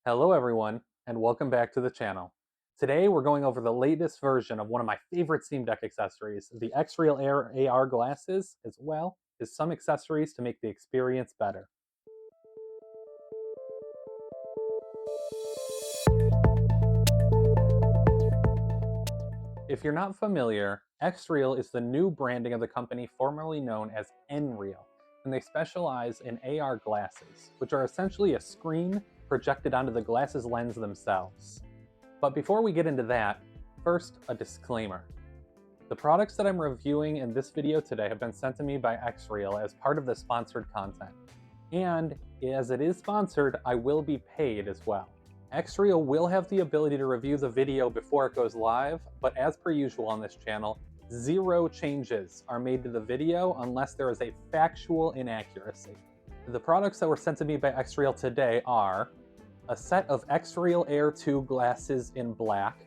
Hello everyone, and welcome back to the channel. Today we're going over the latest version of one of my favorite Steam Deck accessories, the XREAL Air AR glasses, as well as some accessories to make the experience better. If you're not familiar, XREAL is the new branding of the company formerly known as XREAL, and they specialize in AR glasses, which are essentially a screen projected onto the glasses lens themselves. But before we get into that, first, a disclaimer. The products that I'm reviewing in this video today have been sent to me by XREAL as part of the sponsored content. And as it is sponsored, I will be paid as well. XREAL will have the ability to review the video before it goes live, but as per usual on this channel, 0 changes are made to the video unless there is a factual inaccuracy. The products that were sent to me by XREAL today are a set of XREAL Air 2 glasses in black,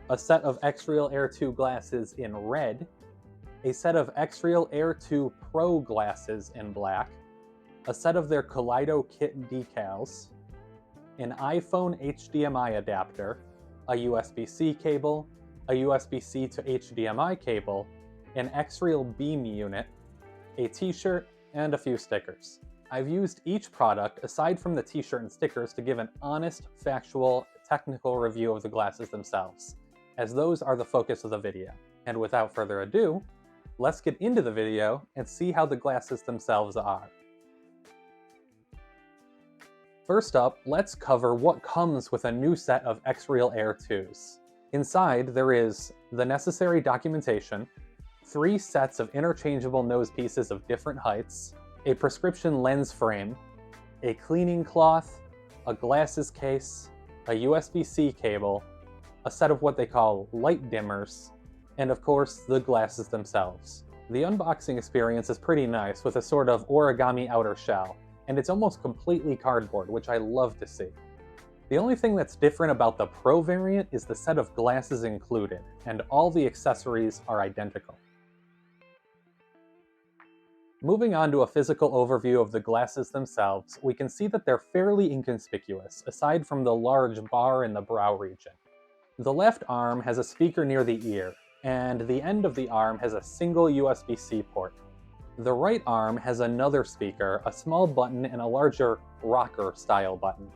a set of XREAL Air 2 glasses in red, a set of XREAL Air 2 Pro glasses in black, a set of their Kaleido Kit decals, an iPhone HDMI adapter, a USB-C cable, a USB-C to HDMI cable, an XREAL Beam unit, a t-shirt, and a few stickers. I've used each product, aside from the t-shirt and stickers, to give an honest, factual, technical review of the glasses themselves, as those are the focus of the video. And without further ado, let's get into the video and see how the glasses themselves are. First up, let's cover what comes with a new set of XREAL Air 2s. Inside, there is the necessary documentation, 3 sets of interchangeable nose pieces of different heights, a prescription lens frame, a cleaning cloth, a glasses case, a USB-C cable, a set of what they call light dimmers, and of course, the glasses themselves. The unboxing experience is pretty nice with a sort of origami outer shell, and it's almost completely cardboard, which I love to see. The only thing that's different about the Pro variant is the set of glasses included, and all the accessories are identical. Moving on to a physical overview of the glasses themselves, we can see that they're fairly inconspicuous, aside from the large bar in the brow region. The left arm has a speaker near the ear, and the end of the arm has a single USB-C port. The right arm has another speaker, a small button, and a larger rocker-style button.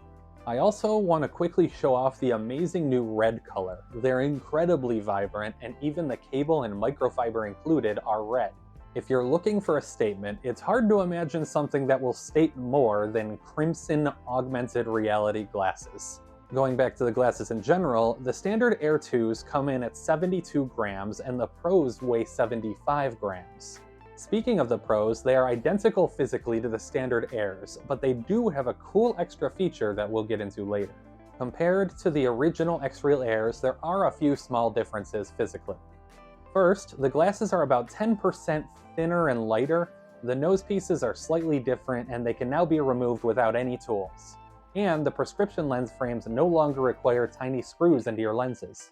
I also want to quickly show off the amazing new red color. They're incredibly vibrant, and even the cable and microfiber included are red. If you're looking for a statement, it's hard to imagine something that will state more than crimson augmented reality glasses. Going back to the glasses in general, the standard Air 2s come in at 72 grams, and the Pros weigh 75 grams. Speaking of the Pros, they are identical physically to the standard Airs, but they do have a cool extra feature that we'll get into later. Compared to the original XREAL Airs, there are a few small differences physically. First, the glasses are about 10% thinner and lighter, the nose pieces are slightly different, and they can now be removed without any tools. And the prescription lens frames no longer require tiny screws into your lenses.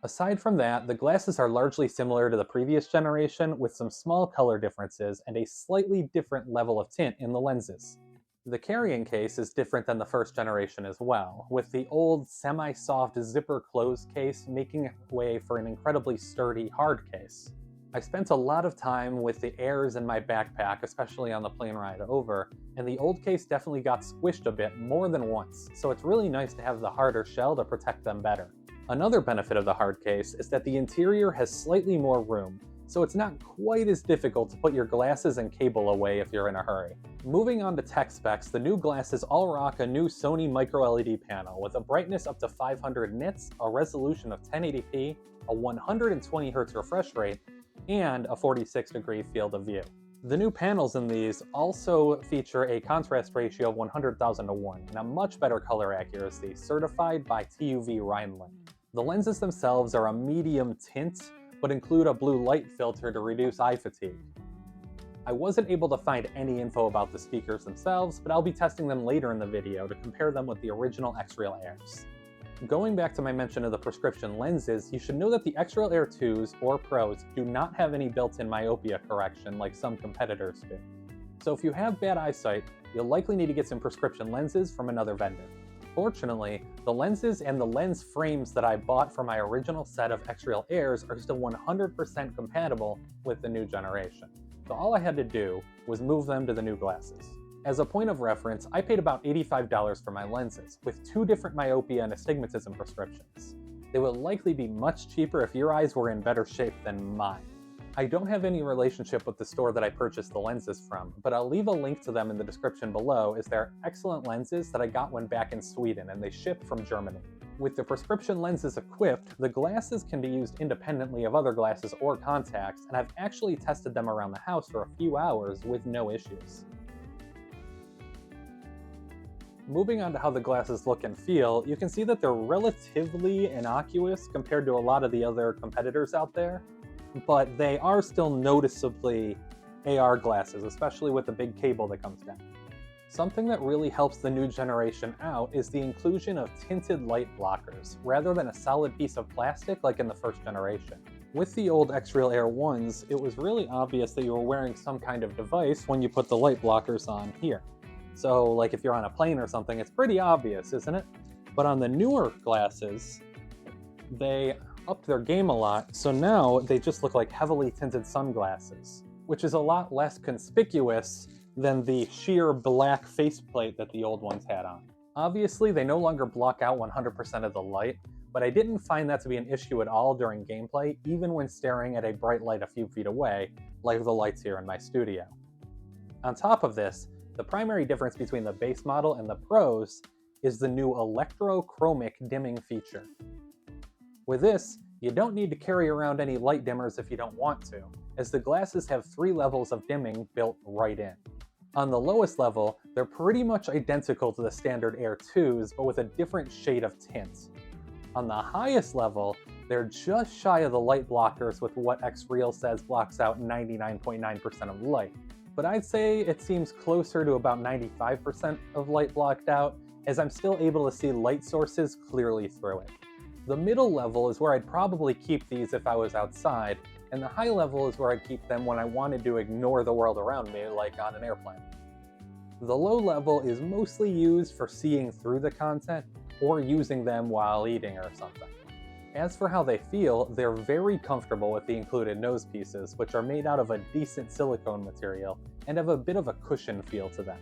Aside from that, the glasses are largely similar to the previous generation, with some small color differences and a slightly different level of tint in the lenses. The carrying case is different than the first generation as well, with the old semi-soft zipper closed case making way for an incredibly sturdy hard case. I spent a lot of time with the Airs in my backpack, especially on the plane ride over, and the old case definitely got squished a bit more than once, so it's really nice to have the harder shell to protect them better. Another benefit of the hard case is that the interior has slightly more room, so it's not quite as difficult to put your glasses and cable away if you're in a hurry. Moving on to tech specs, the new glasses all rock a new Sony micro-LED panel with a brightness up to 500 nits, a resolution of 1080p, a 120Hz refresh rate, and a 46-degree field of view. The new panels in these also feature a contrast ratio of 100,000 to 1 and a much better color accuracy, certified by TUV Rhineland. The lenses themselves are a medium tint, but include a blue light filter to reduce eye fatigue. I wasn't able to find any info about the speakers themselves, but I'll be testing them later in the video to compare them with the original XREAL Airs. Going back to my mention of the prescription lenses, you should know that the XREAL Air 2s or Pros do not have any built-in myopia correction like some competitors do. So if you have bad eyesight, you'll likely need to get some prescription lenses from another vendor. Fortunately, the lenses and the lens frames that I bought for my original set of XREAL Airs are still 100% compatible with the new generation. So all I had to do was move them to the new glasses. As a point of reference, I paid about $85 for my lenses, with 2 different myopia and astigmatism prescriptions. They would likely be much cheaper if your eyes were in better shape than mine. I don't have any relationship with the store that I purchased the lenses from, but I'll leave a link to them in the description below, as they're excellent lenses that I got when back in Sweden and they ship from Germany. With the prescription lenses equipped, the glasses can be used independently of other glasses or contacts, and I've actually tested them around the house for a few hours with no issues. Moving on to how the glasses look and feel, you can see that they're relatively innocuous compared to a lot of the other competitors out there, but they are still noticeably AR glasses, especially with the big cable that comes down. Something that really helps the new generation out is the inclusion of tinted light blockers, rather than a solid piece of plastic like in the first generation. With the old XREAL Air 1s, it was really obvious that you were wearing some kind of device when you put the light blockers on here. So, like if you're on a plane or something, it's pretty obvious, isn't it? But on the newer glasses, they upped their game a lot, so now they just look like heavily tinted sunglasses, which is a lot less conspicuous than the sheer black faceplate that the old ones had on. Obviously, they no longer block out 100% of the light, but I didn't find that to be an issue at all during gameplay, even when staring at a bright light a few feet away, like the lights here in my studio. On top of this, the primary difference between the base model and the Pros is the new electrochromic dimming feature. With this, you don't need to carry around any light dimmers if you don't want to, as the glasses have 3 levels of dimming built right in. On the lowest level, they're pretty much identical to the standard Air 2s, but with a different shade of tint. On the highest level, they're just shy of the light blockers with what XREAL says blocks out 99.9% of light. But I'd say it seems closer to about 95% of light blocked out, as I'm still able to see light sources clearly through it. The middle level is where I'd probably keep these if I was outside, and the high level is where I'd keep them when I wanted to ignore the world around me, like on an airplane. The low level is mostly used for seeing through the content, or using them while eating or something. As for how they feel, they're very comfortable with the included nose pieces, which are made out of a decent silicone material and have a bit of a cushion feel to them.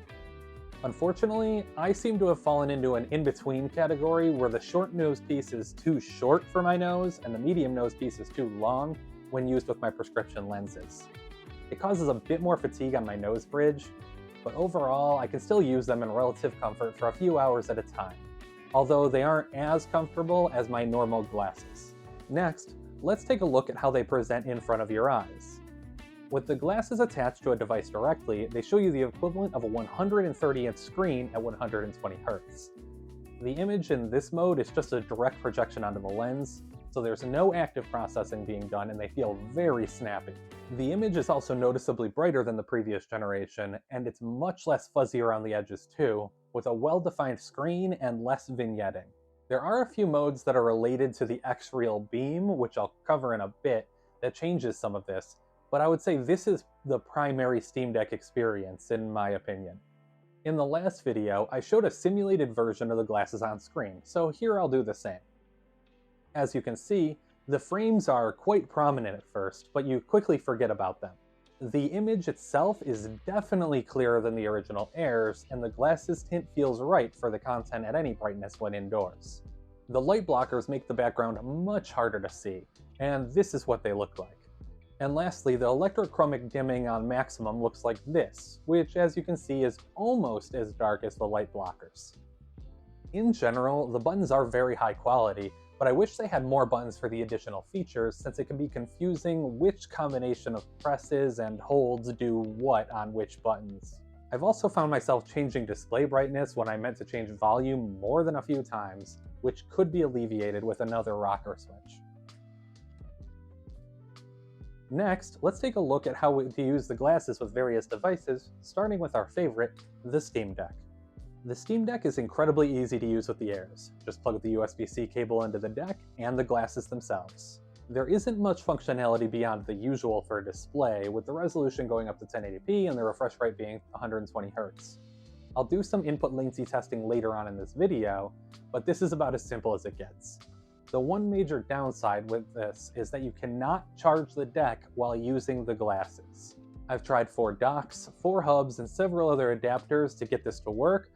Unfortunately, I seem to have fallen into an in-between category where the short nose piece is too short for my nose and the medium nose piece is too long when used with my prescription lenses. It causes a bit more fatigue on my nose bridge, but overall I can still use them in relative comfort for a few hours at a time, although they aren't as comfortable as my normal glasses. Next, let's take a look at how they present in front of your eyes. With the glasses attached to a device directly, they show you the equivalent of a 130-inch screen at 120 Hz. The image in this mode is just a direct projection onto the lens, so there's no active processing being done and they feel very snappy. The image is also noticeably brighter than the previous generation, and it's much less fuzzy around the edges too, with a well-defined screen and less vignetting. There are a few modes that are related to the XREAL Beam, which I'll cover in a bit, that changes some of this, but I would say this is the primary Steam Deck experience, in my opinion. In the last video, I showed a simulated version of the glasses on screen, so here I'll do the same. As you can see, the frames are quite prominent at first, but you quickly forget about them. The image itself is definitely clearer than the original Airs, and the glasses tint feels right for the content at any brightness when indoors. The light blockers make the background much harder to see, and this is what they look like. And lastly, the electrochromic dimming on maximum looks like this, which as you can see is almost as dark as the light blockers. In general, the buttons are very high quality, but I wish they had more buttons for the additional features, since it can be confusing which combination of presses and holds do what on which buttons. I've also found myself changing display brightness when I meant to change volume more than a few times, which could be alleviated with another rocker switch. Next, let's take a look at how to use the glasses with various devices, starting with our favorite, the Steam Deck. The Steam Deck is incredibly easy to use with the Airs. Just plug the USB-C cable into the deck and the glasses themselves. There isn't much functionality beyond the usual for a display, with the resolution going up to 1080p and the refresh rate being 120 Hz. I'll do some input latency testing later on in this video, but this is about as simple as it gets. The one major downside with this is that you cannot charge the deck while using the glasses. I've tried 4 docks, 4 hubs, and several other adapters to get this to work,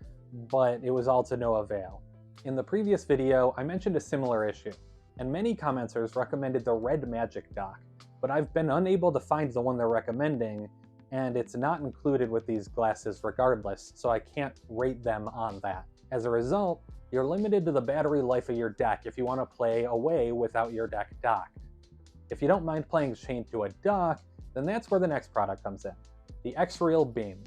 but it was all to no avail. In the previous video, I mentioned a similar issue, and many commenters recommended the Red Magic dock, but I've been unable to find the one they're recommending, and it's not included with these glasses regardless, so I can't rate them on that. As a result, you're limited to the battery life of your deck if you want to play away without your deck docked. If you don't mind playing chained to a dock, then that's where the next product comes in, the XREAL Beam.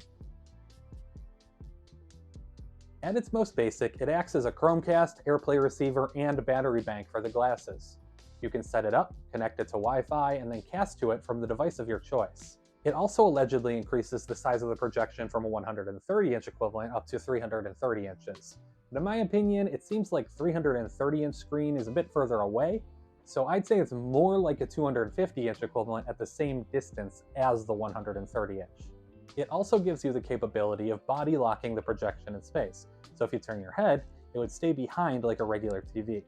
At its most basic, it acts as a Chromecast, AirPlay receiver, and battery bank for the glasses. You can set it up, connect it to Wi-Fi, and then cast to it from the device of your choice. It also allegedly increases the size of the projection from a 130-inch equivalent up to 330 inches. But in my opinion, it seems like 330-inch screen is a bit further away, so I'd say it's more like a 250-inch equivalent at the same distance as the 130-inch. It also gives you the capability of body locking the projection in space, so if you turn your head, it would stay behind like a regular TV.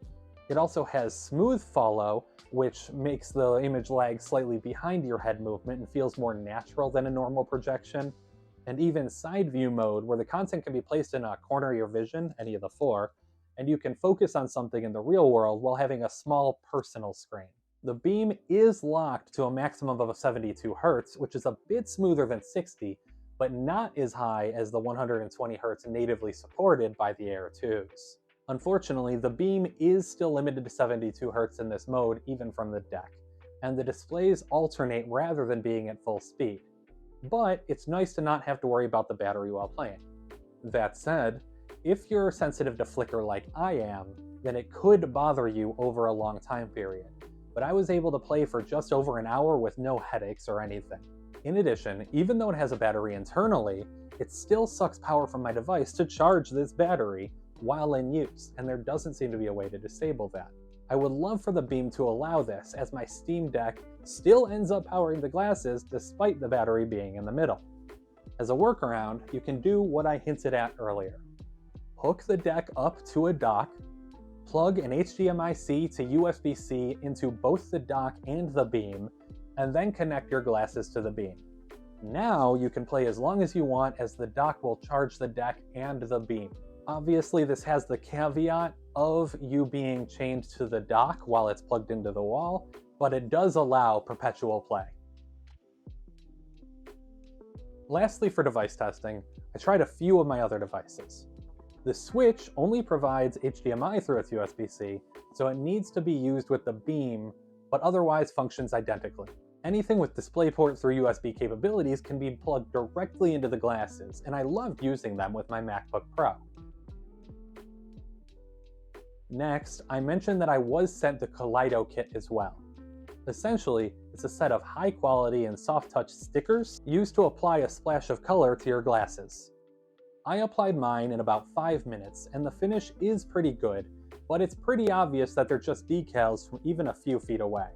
It also has smooth follow, which makes the image lag slightly behind your head movement and feels more natural than a normal projection. And even side view mode, where the content can be placed in a corner of your vision, any of the 4, and you can focus on something in the real world while having a small personal screen. The beam is locked to a maximum of 72 Hz, which is a bit smoother than 60, but not as high as the 120 Hz natively supported by the Air 2s. Unfortunately, the beam is still limited to 72 Hz in this mode, even from the deck, and the displays alternate rather than being at full speed. But it's nice to not have to worry about the battery while playing. That said, if you're sensitive to flicker like I am, then it could bother you over a long time period. But I was able to play for just over an hour with no headaches or anything. In addition, even though it has a battery internally, it still sucks power from my device to charge this battery while in use, and there doesn't seem to be a way to disable that. I would love for the beam to allow this, as my Steam Deck still ends up powering the glasses despite the battery being in the middle. As a workaround, you can do what I hinted at earlier. Hook the deck up to a dock, plug an HDMI-C to USB-C into both the dock and the beam, and then connect your glasses to the beam. Now you can play as long as you want, as the dock will charge the deck and the beam. Obviously, this has the caveat of you being chained to the dock while it's plugged into the wall, but it does allow perpetual play. Lastly, for device testing, I tried a few of my other devices. The Switch only provides HDMI through its USB-C, so it needs to be used with the beam, but otherwise functions identically. Anything with DisplayPort through USB capabilities can be plugged directly into the glasses, and I loved using them with my MacBook Pro. Next, I mentioned that I was sent the Kaleido Kit as well. Essentially, it's a set of high-quality and soft-touch stickers used to apply a splash of color to your glasses. I applied mine in about 5 minutes, and the finish is pretty good, but it's pretty obvious that they're just decals from even a few feet away.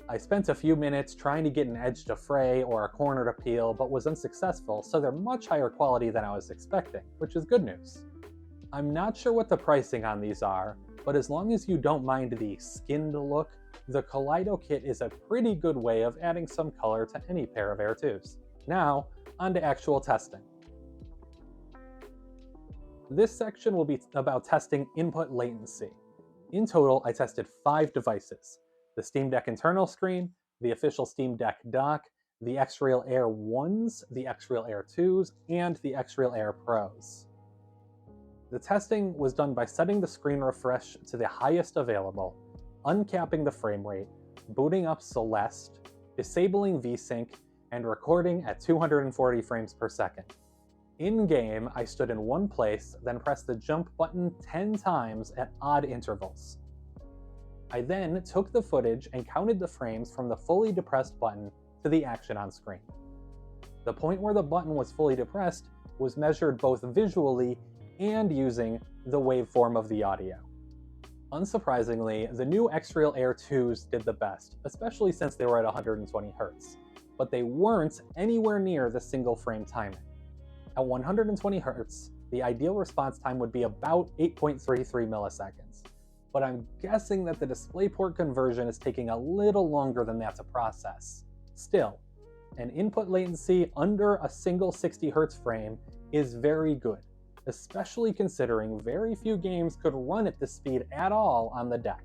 I spent a few minutes trying to get an edge to fray or a corner to peel, but was unsuccessful, so they're much higher quality than I was expecting, which is good news. I'm not sure what the pricing on these are, but as long as you don't mind the skinned look, the Kaleido Kit is a pretty good way of adding some color to any pair of Air 2s. Now, on to actual testing. This section will be about testing input latency. In total, I tested 5 devices: the Steam Deck internal screen, the official Steam Deck dock, the XREAL Air 1s, the XREAL Air 2s, and the XREAL Air Pros. The testing was done by setting the screen refresh to the highest available, uncapping the frame rate, booting up Celeste, disabling VSync, and recording at 240 frames per second. In-game, I stood in one place, then pressed the jump button 10 times at odd intervals. I then took the footage and counted the frames from the fully depressed button to the action on screen. The point where the button was fully depressed was measured both visually and using the waveform of the audio. Unsurprisingly, the new XREAL Air 2s did the best, especially since they were at 120 Hz, but they weren't anywhere near the single frame timing. At 120 Hz, The ideal response time would be about 8.33 milliseconds, but I'm guessing that the DisplayPort conversion is taking a little longer than that to process. Still, an input latency under a single 60 Hz frame is very good, especially considering very few games could run at this speed at all on the deck,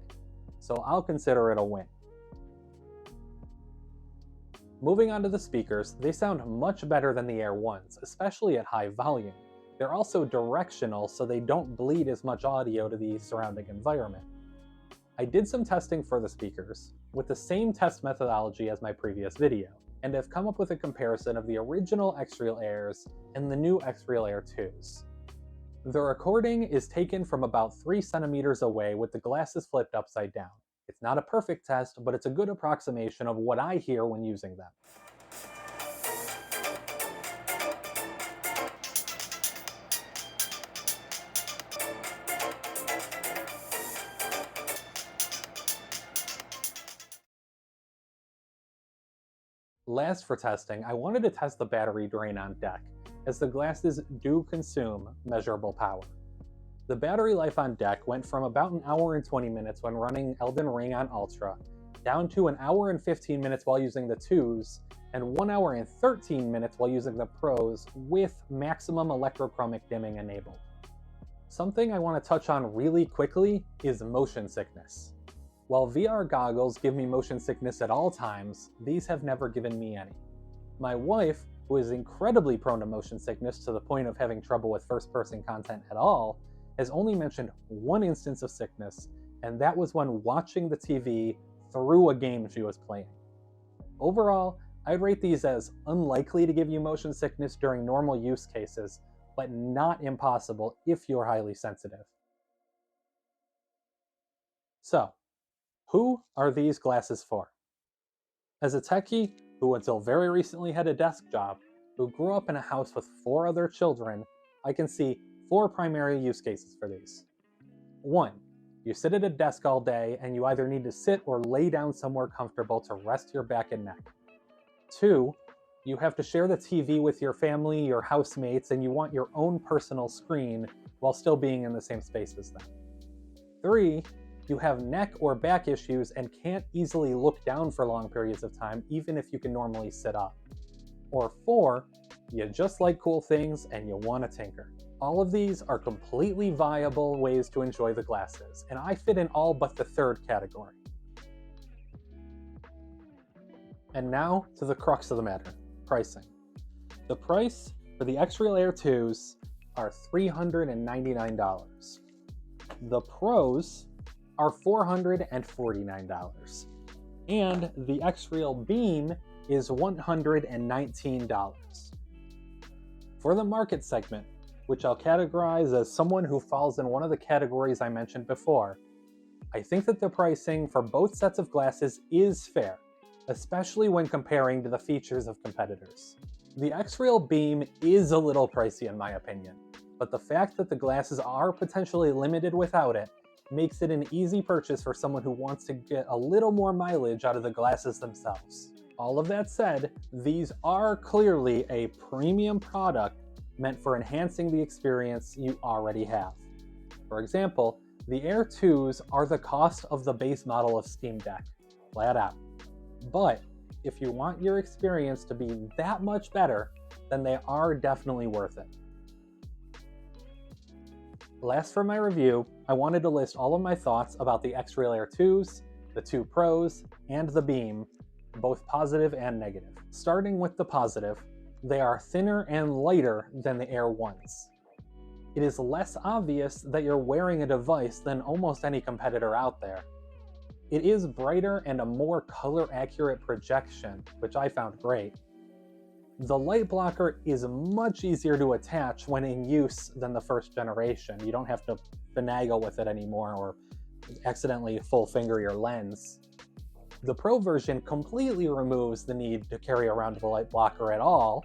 so I'll consider it a win. Moving on to the speakers, they sound much better than the Air 1s, especially at high volume. They're also directional, so they don't bleed as much audio to the surrounding environment. I did some testing for the speakers, with the same test methodology as my previous video, and have come up with a comparison of the original XREAL Airs and the new XREAL Air 2s. The recording is taken from about 3 centimeters away with the glasses flipped upside down. It's not a perfect test, but it's a good approximation of what I hear when using them. Last for testing, I wanted to test the battery drain on deck, as the glasses do consume measurable power. The battery life on deck went from about an hour and 20 minutes when running Elden Ring on Ultra, down to an hour and 15 minutes while using the 2s, and 1 hour and 13 minutes while using the Pros with maximum electrochromic dimming enabled. Something I want to touch on really quickly is motion sickness. While VR goggles give me motion sickness at all times, these have never given me any. My wife, who is incredibly prone to motion sickness to the point of having trouble with first-person content at all, has only mentioned one instance of sickness, and that was when watching the TV through a game she was playing. Overall, I'd rate these as unlikely to give you motion sickness during normal use cases, but not impossible if you're highly sensitive. So, who are these glasses for? As a techie who until very recently had a desk job, who grew up in a house with 4 other children, I can see 4 primary use cases for these. 1. You sit at a desk all day and you either need to sit or lay down somewhere comfortable to rest your back and neck. 2. You have to share the TV with your family, your housemates, and you want your own personal screen while still being in the same space as them. 3. You have neck or back issues and can't easily look down for long periods of time, even if you can normally sit up. Or 4, you just like cool things and you want to tinker. All of these are completely viable ways to enjoy the glasses, and I fit in all but the 3rd category. And now to the crux of the matter, pricing. The price for the XREAL Air 2s are $399. The Pros are $449, and the XREAL Beam is $119. For the market segment, which I'll categorize as someone who falls in one of the categories I mentioned before, I think that the pricing for both sets of glasses is fair, especially when comparing to the features of competitors. The XREAL Beam is a little pricey in my opinion, but the fact that the glasses are potentially limited without it makes it an easy purchase for someone who wants to get a little more mileage out of the glasses themselves. All of that said, these are clearly a premium product meant for enhancing the experience you already have. For example, the Air 2s are the cost of the base model of Steam Deck, flat out. But if you want your experience to be that much better, then they are definitely worth it. Last for my review, I wanted to list all of my thoughts about the XREAL Air 2s, the 2 Pros, and the Beam, both positive and negative. Starting with the positive, they are thinner and lighter than the Air 1s. It is less obvious that you're wearing a device than almost any competitor out there. It is brighter and a more color-accurate projection, which I found great. The light blocker is much easier to attach when in use than the first generation. You don't have to finagle with it anymore or accidentally full finger your lens. The Pro version completely removes the need to carry around the light blocker at all.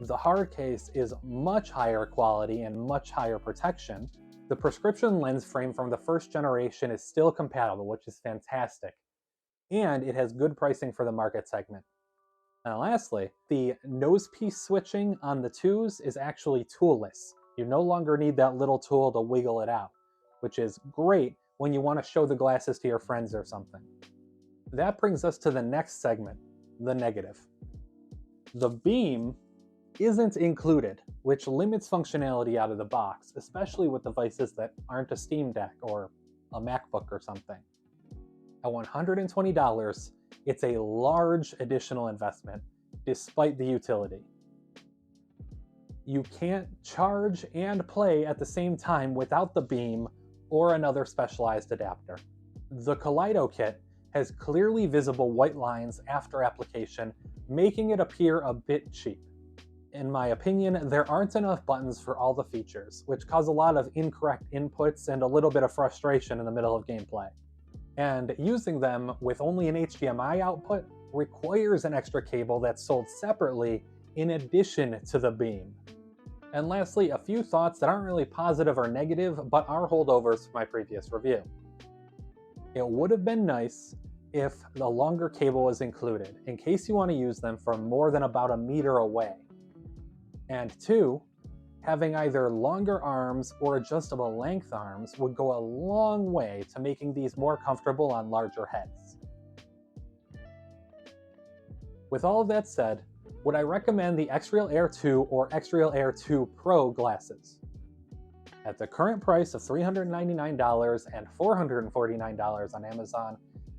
The hard case is much higher quality and much higher protection. The prescription lens frame from the first generation is still compatible, which is fantastic. And it has good pricing for the market segment. Now lastly, the nose piece switching on the 2s is actually toolless, You no longer need that little tool to wiggle it out, which is great when you want to show the glasses to your friends or something. That brings us to the next segment, the negative. The beam isn't included, which limits functionality out of the box, especially with devices that aren't a Steam Deck or a MacBook or something. At $120, it's a large additional investment, despite the utility. You can't charge and play at the same time without the beam or another specialized adapter. The Kaleido Kit has clearly visible white lines after application, making it appear a bit cheap. In my opinion, there aren't enough buttons for all the features, which cause a lot of incorrect inputs and a little bit of frustration in the middle of gameplay. And using them with only an HDMI output requires an extra cable that's sold separately in addition to the beam. And lastly, a few thoughts that aren't really positive or negative, but are holdovers from my previous review. It would have been nice if the longer cable was included, in case you want to use them from more than about a meter away. And two, having either longer arms or adjustable length arms would go a long way to making these more comfortable on larger heads. With all of that said, would I recommend the XREAL Air 2 or XREAL Air 2 Pro glasses? At the current price of $399 and $449 on Amazon,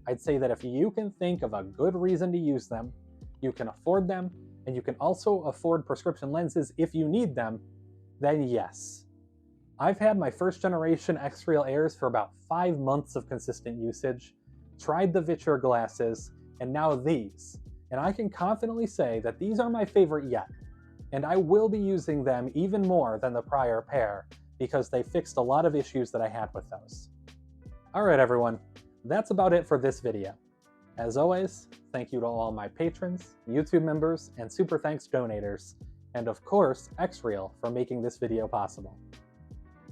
I'd say that if you can think of a good reason to use them, you can afford them, and you can also afford prescription lenses if you need them, then yes. I've had my first generation XREAL Airs for about 5 months of consistent usage, tried the Viture glasses, and now these, and I can confidently say that these are my favorite yet, and I will be using them even more than the prior pair because they fixed a lot of issues that I had with those. Alright everyone, that's about it for this video. As always, thank you to all my patrons, YouTube members, and super thanks donators, and of course, XREAL for making this video possible.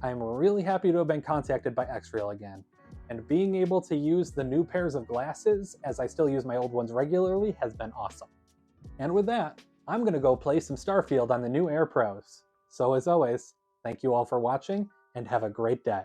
I am really happy to have been contacted by XREAL again, and being able to use the new pairs of glasses as I still use my old ones regularly has been awesome. And with that, I'm going to go play some Starfield on the new Air Pros. So as always, thank you all for watching, and have a great day.